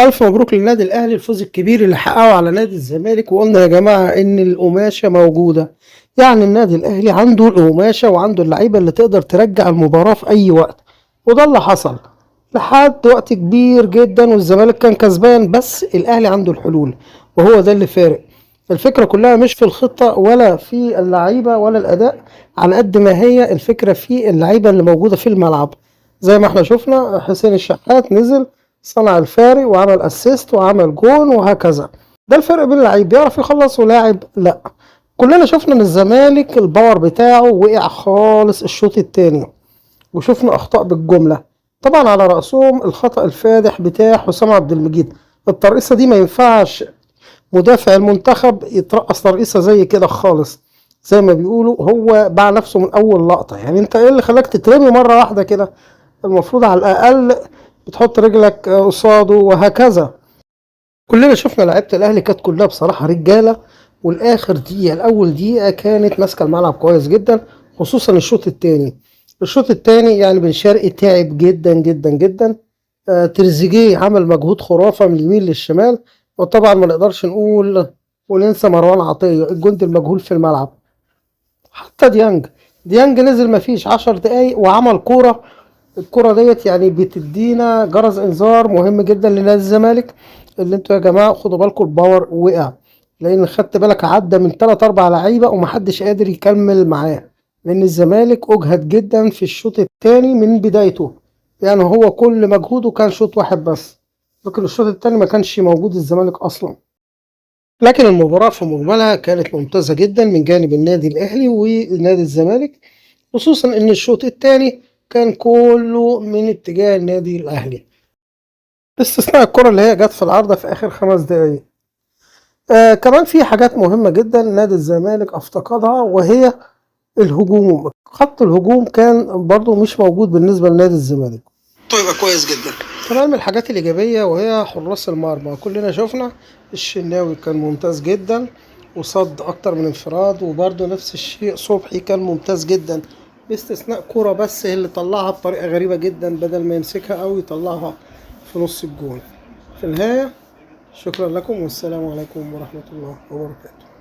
ألف مبروك للنادي الأهلي الفوز الكبير اللي حققه على نادي الزمالك. وقلنا يا جماعة إن القماشة موجودة، يعني النادي الأهلي عنده القماشة وعنده اللعيبة اللي تقدر ترجع المباراة في أي وقت، وده اللي حصل لحد وقت كبير جدا والزمالك كان كسبان، بس الأهلي عنده الحلول وهو ده اللي فارق. الفكرة كلها مش في الخطة ولا في اللعيبة ولا الأداء، على قد ما هي الفكرة في اللعيبة اللي موجودة في الملعب. زي ما احنا شفنا حسين الشحات نزل صنع الفارق وعمل اسيست وعمل جون وهكذا. ده الفرق بين لعيب بيعرف يخلص ولاعب لا. كلنا شفنا ان الزمالك الباور بتاعه وقع خالص الشوط التاني، وشفنا اخطاء بالجمله، طبعا على راسهم الخطا الفادح بتاع حسام عبد المجيد. الترقيصه دي ما ينفعش مدافع المنتخب يترقص ترقيصه زي كده خالص. زي ما بيقولوا هو باع نفسه من اول لقطه، يعني انت ايه اللي خلاك تترمي مره واحده كده؟ المفروض على الاقل بتحط رجلك قصاده وهكذا. كلنا شفنا لعيبه الاهلي كانت كلها بصراحه رجاله، والاخر دقيقه الاول دقيقه كانت ماسكه الملعب كويس جدا، خصوصا الشوط الثاني. الشوط الثاني يعني بن شرقي تعب جدا جدا جدا. تريزيجيه عمل مجهود خرافه من اليمين للشمال، وطبعا ما نقدرش نقول وننسى مروان عطيه الجندي المجهول في الملعب. حتى ديانج نزل مفيش 10 دقايق وعمل كوره. الكرة ديت يعني بتدينا جرس انذار مهم جدا لنادي الزمالك، اللي انتوا يا جماعة خدوا بالكم الباور وقع، لان خدت بالك عدى من 3 4 لعيبة ومحدش قادر يكمل معاه، لان الزمالك اجهد جدا في الشوط الثاني من بدايته. يعني هو كل مجهوده كان شوط واحد بس، لكن الشوط الثاني ما كانش موجود الزمالك اصلا. لكن المباراة في مجملها كانت ممتازة جدا من جانب النادي الاهلي ونادي الزمالك، خصوصا ان الشوط الثاني كان كله من اتجاه النادي الاهلي، باستثناء الكرة اللي هي جت في العارضة في اخر 5 دقايق. كمان في حاجات مهمة جدا نادي الزمالك افتقدها، وهي الهجوم. خط الهجوم كان برضو مش موجود بالنسبة لنادي الزمالك. طيب كويس جدا. كمان من الحاجات الإيجابية وهي حراس المرمى، كلنا شفنا الشناوي كان ممتاز جدا وصد أكتر من انفراد، وبرضه نفس الشيء صبحي كان ممتاز جدا، باستثناء كرة بس هي اللي طلعها بطريقة غريبة جدا بدل ما يمسكها أو يطلعها في نص الجون. في النهاية شكرا لكم والسلام عليكم ورحمة الله وبركاته.